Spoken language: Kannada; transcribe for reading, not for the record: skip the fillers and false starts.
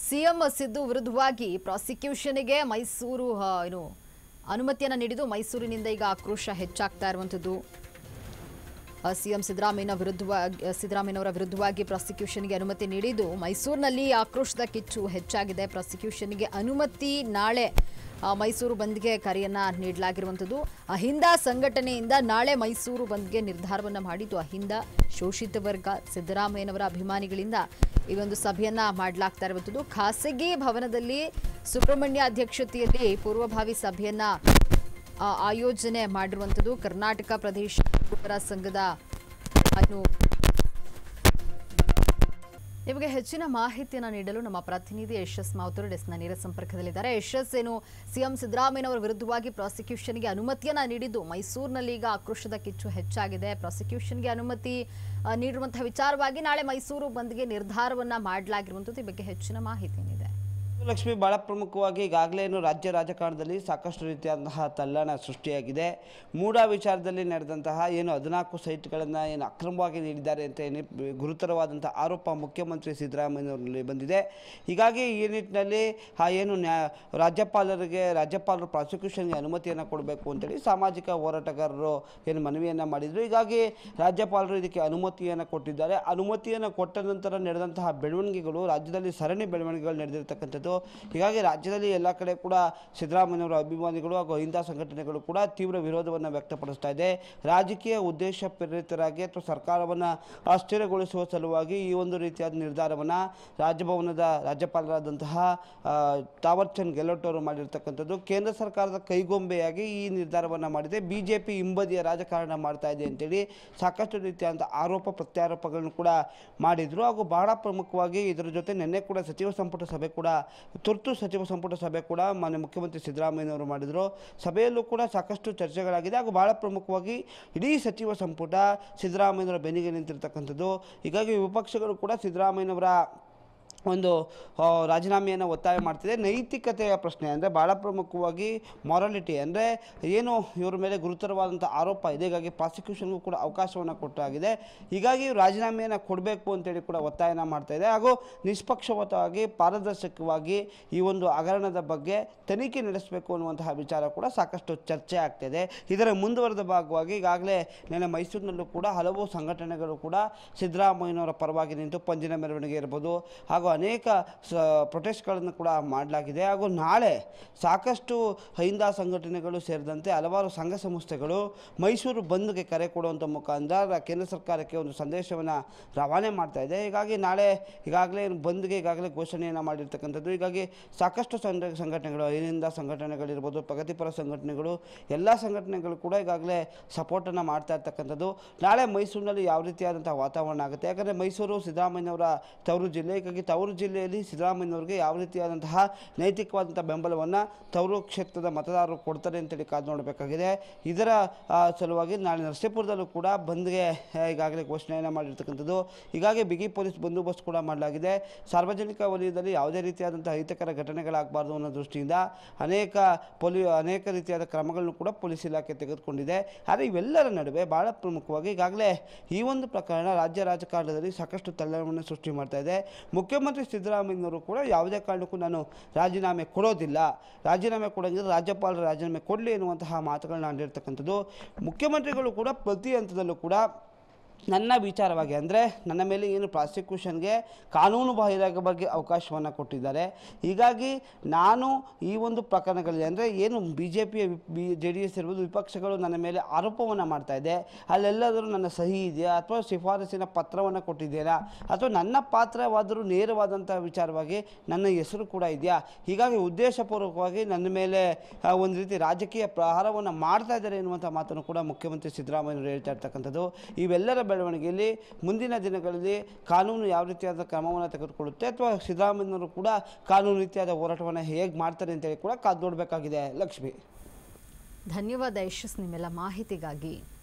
ಸಿಎಂ ಸಿದ್ದು ವಿರುದ್ಧವಾಗಿ ಪ್ರಾಸಿಕ್ಯೂಷನ್ಗೆ ಮೈಸೂರು ಅನುಮತಿಯನ್ನು ನೀಡಿದ್ದು ಮೈಸೂರಿನಿಂದ ಈಗ ಆಕ್ರೋಶ ಹೆಚ್ಚಾಗ್ತಾ ಇರುವಂತದ್ದು. ಸಿಎಂ ಸಿದ್ದರಾಮಯ್ಯನವರ ವಿರುದ್ಧವಾಗಿ ಪ್ರಾಸಿಕ್ಯೂಷನ್ಗೆ ಅನುಮತಿ ನೀಡಿದ್ದು ಮೈಸೂರಿನಲ್ಲಿ ಆಕ್ರೋಶದ ಕಿಚ್ಚು ಹೆಚ್ಚಾಗಿದೆ. ಪ್ರಾಸಿಕ್ಯೂಷನ್ಗೆ ಅನುಮತಿ ನಾಳೆ ಮೈಸೂರು ಬಂದ್ಗೆ ಕರೆಯನ್ನ ನೀಡಲಾಗಿರುವಂಥದ್ದು. ಅಹಿಂದ ಸಂಘಟನೆಯಿಂದ ನಾಳೆ ಮೈಸೂರು ಬಂದ್ಗೆ ನಿರ್ಧಾರವನ್ನು ಮಾಡಿದ್ದು. ಅಹಿಂದ ಶೋಷಿತ ವರ್ಗ ಸಿದ್ದರಾಮಯ್ಯನವರ ಅಭಿಮಾನಿಗಳಿಂದ ಈ ಒಂದು ಸಭೆಯನ್ನ ಮಾಡಲಾಗ್ತಾ ಇರುವಂಥದ್ದು. ಖಾಸಗಿ ಭವನದಲ್ಲಿ ಸುಬ್ರಹ್ಮಣ್ಯ ಅಧ್ಯಕ್ಷತೆಯಲ್ಲಿ ಪೂರ್ವಭಾವಿ ಸಭೆಯನ್ನ ಆಯೋಜನೆ ಮಾಡಿರುವಂಥದ್ದು. ಕರ್ನಾಟಕ ಪ್ರದೇಶ ಸಂಘದ ನಿಮಗೆ ಹೆಚ್ಚಿನ ಮಾಹಿತಿಯನ್ನು ನೀಡಲು ನಮ್ಮ ಪ್ರತಿನಿಧಿ ಯಶಸ್ ಮಾವುತರು ಡೆಸ್ಕ್ನ ನೇರ ಸಂಪರ್ಕದಲ್ಲಿದ್ದಾರೆ. ಯಶಸ್, ಸಿಎಂ ಸಿದ್ದರಾಮಯ್ಯನವರ ವಿರುದ್ಧವಾಗಿ ಪ್ರಾಸಿಕ್ಯೂಷನ್ಗೆ ಅನುಮತಿಯನ್ನ ನೀಡಿದ್ದು ಮೈಸೂರಿನಲ್ಲಿ ಈಗ ಆಕ್ರೋಶದ ಕಿಚ್ಚು ಹೆಚ್ಚಾಗಿದೆ. ಪ್ರಾಸಿಕ್ಯೂಷನ್ಗೆ ಅನುಮತಿ ನೀಡಿರುವಂತಹ ವಿಚಾರವಾಗಿ ನಾಳೆ ಮೈಸೂರು ಬಂದ್ಗೆ ನಿರ್ಧಾರವನ್ನ ಮಾಡಲಾಗಿರುವಂಥದ್ದು. ಈ ಬಗ್ಗೆ ಹೆಚ್ಚಿನ ಮಾಹಿತಿ ಏನಿದೆ? ಲಕ್ಷ್ಮಿ, ಬಹಳ ಪ್ರಮುಖವಾಗಿ ಈಗಾಗಲೇ ರಾಜ್ಯ ರಾಜಕಾರಣದಲ್ಲಿ ಸಾಕಷ್ಟು ರೀತಿಯಾದಂತಹ ತಲ್ಲಣ ಸೃಷ್ಟಿಯಾಗಿದೆ. ಮೂಡ ವಿಚಾರದಲ್ಲಿ ನಡೆದಂತಹ 14 ಸೈಟ್ಗಳನ್ನು ಅಕ್ರಮವಾಗಿ ನೀಡಿದ್ದಾರೆ ಅಂತ ಗುರುತರವಾದಂಥ ಆರೋಪ ಮುಖ್ಯಮಂತ್ರಿ ಸಿದ್ದರಾಮಯ್ಯನವರಲ್ಲಿ ಬಂದಿದೆ. ಹೀಗಾಗಿ ಈ ನಿಟ್ಟಿನಲ್ಲಿ ರಾಜ್ಯಪಾಲರು ಪ್ರಾಸಿಕ್ಯೂಷನ್ಗೆ ಅನುಮತಿಯನ್ನು ಕೊಡಬೇಕು ಅಂತೇಳಿ ಸಾಮಾಜಿಕ ಹೋರಾಟಗಾರರು ಮನವಿಯನ್ನು ಮಾಡಿದರು. ಹೀಗಾಗಿ ರಾಜ್ಯಪಾಲರು ಇದಕ್ಕೆ ಅನುಮತಿಯನ್ನು ಕೊಟ್ಟಿದ್ದಾರೆ. ಅನುಮತಿಯನ್ನು ಕೊಟ್ಟ ನಂತರ ನಡೆದಂತಹ ಬೆಳವಣಿಗೆಗಳು ರಾಜ್ಯದಲ್ಲಿ ಸರಣಿ ಬೆಳವಣಿಗೆಗಳು ನಡೆದಿರ್ತಕ್ಕಂಥದ್ದು. ಹೀಗಾಗಿ ರಾಜ್ಯದಲ್ಲಿ ಎಲ್ಲ ಕಡೆ ಕೂಡ ಸಿದ್ದರಾಮಯ್ಯನವರ ಅಭಿಮಾನಿಗಳು ಹಾಗೂ ಅಹಿಂದ ಸಂಘಟನೆಗಳು ಕೂಡ ತೀವ್ರ ವಿರೋಧವನ್ನು ವ್ಯಕ್ತಪಡಿಸ್ತಾ ಇದೆ. ರಾಜಕೀಯ ಉದ್ದೇಶ ಪ್ರೇರಿತರಾಗಿ ಅಥವಾ ಸರ್ಕಾರವನ್ನು ಅಸ್ಥಿರಗೊಳಿಸುವ ಸಲುವಾಗಿ ಈ ಒಂದು ರೀತಿಯಾದ ನಿರ್ಧಾರವನ್ನು ರಾಜಭವನದ ರಾಜ್ಯಪಾಲರಾದಂತಹ ತಾವರ್ಚಂದ್ ಗೆಹ್ಲೋಟ್ ಅವರು ಮಾಡಿರ್ತಕ್ಕಂಥದ್ದು. ಕೇಂದ್ರ ಸರ್ಕಾರದ ಕೈಗೊಂಬೆಯಾಗಿ ಈ ನಿರ್ಧಾರವನ್ನು ಮಾಡಿದೆ. ಬಿಜೆಪಿ ಹಿಂಬದಿಯ ರಾಜಕಾರಣ ಮಾಡ್ತಾ ಇದೆ ಅಂತೇಳಿ ಸಾಕಷ್ಟು ರೀತಿಯಾದಂಥ ಆರೋಪ ಪ್ರತ್ಯಾರೋಪಗಳನ್ನು ಕೂಡ ಮಾಡಿದರು. ಹಾಗೂ ಬಹಳ ಪ್ರಮುಖವಾಗಿ ಇದರ ಜೊತೆ ನಿನ್ನೆ ಕೂಡ ಸಚಿವ ಸಂಪುಟ ಸಭೆ ಕೂಡ ತುರ್ತು ಸಚಿವ ಸಂಪುಟ ಸಭೆ ಕೂಡ ಮಾನ್ಯ ಮುಖ್ಯಮಂತ್ರಿ ಸಿದ್ದರಾಮಯ್ಯನವರು ಮಾಡಿದರು. ಸಭೆಯಲ್ಲೂ ಕೂಡ ಸಾಕಷ್ಟು ಚರ್ಚೆಗಳಾಗಿದೆ. ಹಾಗೂ ಬಹಳ ಪ್ರಮುಖವಾಗಿ ಇಡೀ ಸಚಿವ ಸಂಪುಟ ಸಿದ್ದರಾಮಯ್ಯನವರ ಬೆನ್ನಿಗೆ ನಿಂತಿರ್ತಕ್ಕಂಥದ್ದು. ಹೀಗಾಗಿ ವಿಪಕ್ಷಗಳು ಕೂಡ ಸಿದ್ದರಾಮಯ್ಯನವರ ಒಂದು ರಾಜೀನಾಮೆಯನ್ನು ಒತ್ತಾಯ ಮಾಡ್ತಿದೆ. ನೈತಿಕತೆಯ ಪ್ರಶ್ನೆ ಅಂದರೆ ಭಾಳ ಪ್ರಮುಖವಾಗಿ ಮಾರಾಲಿಟಿ ಅಂದರೆ ಏನು ಇವರ ಮೇಲೆ ಗುರುತರವಾದಂಥ ಆರೋಪ ಇದೆ. ಹೀಗಾಗಿ ಪ್ರಾಸಿಕ್ಯೂಷನ್ಗೂ ಕೂಡ ಅವಕಾಶವನ್ನು ಕೊಟ್ಟಾಗಿದೆ. ಹೀಗಾಗಿ ರಾಜೀನಾಮೆಯನ್ನು ಕೊಡಬೇಕು ಅಂತೇಳಿ ಕೂಡ ಒತ್ತಾಯನ ಮಾಡ್ತಾ ಇದೆ. ಹಾಗೂ ನಿಷ್ಪಕ್ಷಪಾತವಾಗಿ ಪಾರದರ್ಶಕವಾಗಿ ಈ ಒಂದು ಹಗರಣದ ಬಗ್ಗೆ ತನಿಖೆ ನಡೆಸಬೇಕು ಅನ್ನುವಂತಹ ವಿಚಾರ ಕೂಡ ಸಾಕಷ್ಟು ಚರ್ಚೆ ಆಗ್ತಿದೆ. ಇದರ ಮುಂದುವರೆದ ಭಾಗವಾಗಿ ಈಗಾಗಲೇ ನೆನ್ನೆ ಮೈಸೂರಿನಲ್ಲೂ ಕೂಡ ಹಲವು ಸಂಘಟನೆಗಳು ಕೂಡ ಸಿದ್ದರಾಮಯ್ಯನವರ ಪರವಾಗಿ ನಿಂತು ಪಂಜಿನ ಮೆರವಣಿಗೆ ಇರ್ಬೋದು ಹಾಗೂ ಅನೇಕ ಪ್ರೊಟೆಸ್ಟ್ಗಳನ್ನು ಕೂಡ ಮಾಡಲಾಗಿದೆ. ಹಾಗೂ ನಾಳೆ ಸಾಕಷ್ಟು ಅಹಿಂದ ಸಂಘಟನೆಗಳು ಸೇರಿದಂತೆ ಹಲವಾರು ಸಂಘ ಸಂಸ್ಥೆಗಳು ಮೈಸೂರು ಬಂದ್ಗೆ ಕರೆ ಕೊಡುವಂಥ ಮುಖಾಂತರ ಕೇಂದ್ರ ಸರ್ಕಾರಕ್ಕೆ ಒಂದು ಸಂದೇಶವನ್ನು ರವಾನೆ ಮಾಡ್ತಾ ಇದೆ. ಹೀಗಾಗಿ ನಾಳೆ ಈಗಾಗಲೇ ಬಂದ್ಗೆ ಈಗಾಗಲೇ ಘೋಷಣೆಯನ್ನು ಮಾಡಿರ್ತಕ್ಕಂಥದ್ದು. ಹೀಗಾಗಿ ಸಾಕಷ್ಟು ಸಂಘಟನೆಗಳು ಅಹಿಂದ ಸಂಘಟನೆಗಳಿರ್ಬೋದು, ಪ್ರಗತಿಪರ ಸಂಘಟನೆಗಳು, ಎಲ್ಲ ಸಂಘಟನೆಗಳು ಕೂಡ ಈಗಾಗಲೇ ಸಪೋರ್ಟನ್ನು ಮಾಡ್ತಾ ಇರ್ತಕ್ಕಂಥದ್ದು. ನಾಳೆ ಮೈಸೂರಿನಲ್ಲಿ ಯಾವ ರೀತಿಯಾದಂಥ ವಾತಾವರಣ ಆಗುತ್ತೆ, ಯಾಕಂದರೆ ಮೈಸೂರು ಸಿದ್ದರಾಮಯ್ಯನವರ ತವರು ಜಿಲ್ಲೆ. ಹೀಗಾಗಿ ತವರು ಜಿಲ್ಲೆಯಲ್ಲಿ ಸಿದ್ದರಾಮಯ್ಯನವರಿಗೆ ಯಾವ ರೀತಿಯಾದಂತಹ ನೈತಿಕವಾದಂಥ ಬೆಂಬಲವನ್ನು ತವರು ಕ್ಷೇತ್ರದ ಮತದಾರರು ಕೊಡ್ತಾರೆ ಅಂತೇಳಿ ಕಾದು ನೋಡಬೇಕಾಗಿದೆ. ಇದರ ಸಲುವಾಗಿ ನಾಳೆ ನರಸೀಪುರದಲ್ಲೂ ಕೂಡ ಬಂದ್ಗೆ ಈಗಾಗಲೇ ಘೋಷಣೆಯನ್ನು ಮಾಡಿರ್ತಕ್ಕಂಥದ್ದು. ಹೀಗಾಗಿ ಬಿಗಿ ಪೊಲೀಸ್ ಬಂದೋಬಸ್ತ್ ಕೂಡ ಮಾಡಲಾಗಿದೆ. ಸಾರ್ವಜನಿಕ ವಲಯದಲ್ಲಿ ಯಾವುದೇ ರೀತಿಯಾದಂಥ ಅಹಿತಕರ ಘಟನೆಗಳಾಗಬಾರ್ದು ಅನ್ನೋ ದೃಷ್ಟಿಯಿಂದ ಅನೇಕ ರೀತಿಯಾದ ಕ್ರಮಗಳನ್ನು ಕೂಡ ಪೊಲೀಸ್ ಇಲಾಖೆ ತೆಗೆದುಕೊಂಡಿದೆ. ಆದರೆ ಇವೆಲ್ಲರ ನಡುವೆ ಭಾಳ ಪ್ರಮುಖವಾಗಿ ಈಗಾಗಲೇ ಈ ಒಂದು ಪ್ರಕರಣ ರಾಜ್ಯ ರಾಜಕಾರಣದಲ್ಲಿ ಸಾಕಷ್ಟು ತಲ್ಲಣವನ್ನು ಸೃಷ್ಟಿ ಮಾಡ್ತಾ ಇದೆ. ಮುಖ್ಯಮಂತ್ರಿ ಸಿದ್ದರಾಮಯ್ಯನವರು ಕೂಡ ಯಾವುದೇ ಕಾರಣಕ್ಕೂ ನಾನು ರಾಜೀನಾಮೆ ಕೊಡೋದಿಲ್ಲ, ರಾಜೀನಾಮೆ ಕೊಡೋಂಗಿದ್ರೆ ರಾಜ್ಯಪಾಲರು ರಾಜೀನಾಮೆ ಕೊಡಲಿ ಎನ್ನುವಂತಹ ಮಾತುಗಳನ್ನ ಆಡಿರ್ತಕ್ಕಂಥದ್ದು. ಮುಖ್ಯಮಂತ್ರಿಗಳು ಕೂಡ ಪ್ರತಿ ಹಂತದಲ್ಲೂ ಕೂಡ ನನ್ನ ವಿಚಾರವಾಗಿ ಅಂದರೆ ನನ್ನ ಮೇಲೆ ಏನು ಪ್ರಾಸಿಕ್ಯೂಷನ್ಗೆ ಕಾನೂನು ಬಾಹಿರ ಬಗ್ಗೆ ಅವಕಾಶವನ್ನು ಕೊಟ್ಟಿದ್ದಾರೆ. ಹೀಗಾಗಿ ನಾನು ಈ ಒಂದು ಪ್ರಕರಣಗಳಲ್ಲಿ ಅಂದರೆ ಏನು BJP JDS ಇರ್ಬೋದು ವಿಪಕ್ಷಗಳು ನನ್ನ ಮೇಲೆ ಆರೋಪವನ್ನು ಮಾಡ್ತಾ ಇದೆ, ಅಲ್ಲೆಲ್ಲಾದರೂ ನನ್ನ ಸಹಿ ಇದೆಯಾ ಅಥವಾ ಶಿಫಾರಸಿನ ಪತ್ರವನ್ನು ಕೊಟ್ಟಿದ್ದೀರಾ ಅಥವಾ ನನ್ನ ಪಾತ್ರವಾದರೂ ನೇರವಾದಂಥ ವಿಚಾರವಾಗಿ ನನ್ನ ಹೆಸರು ಕೂಡ ಇದೆಯಾ. ಹೀಗಾಗಿ ಉದ್ದೇಶಪೂರ್ವಕವಾಗಿ ನನ್ನ ಮೇಲೆ ಒಂದು ರೀತಿ ರಾಜಕೀಯ ಪ್ರಹಾರವನ್ನು ಮಾಡ್ತಾ ಇದ್ದಾರೆ ಎನ್ನುವಂಥ ಮಾತನ್ನು ಕೂಡ ಮುಖ್ಯಮಂತ್ರಿ ಸಿದ್ದರಾಮಯ್ಯನವರು ಹೇಳ್ತಾ ಇರ್ತಕ್ಕಂಥದ್ದು. ಇವೆಲ್ಲರ ಬೆಳವಣಿಗೆಯಲ್ಲಿ ಮುಂದಿನ ದಿನಗಳಲ್ಲಿ ಕಾನೂನು ಯಾವ ರೀತಿಯಾದ ಕ್ರಮವನ್ನು ತೆಗೆದುಕೊಳ್ಳುತ್ತೆ ಅಥವಾ ಸಿದ್ದರಾಮಯ್ಯನವರು ಕೂಡ ಕಾನೂನು ರೀತಿಯಾದ ಹೋರಾಟವನ್ನು ಹೇಗೆ ಮಾಡ್ತಾರೆ ಅಂತೇಳಿ ಕೂಡ ಕಾದು ನೋಡಬೇಕಾಗಿದೆ. ಲಕ್ಷ್ಮಿ, ಧನ್ಯವಾದ ಯಶಸ್ ನಿಮ್ಮೆಲ್ಲ ಮಾಹಿತಿಗಾಗಿ.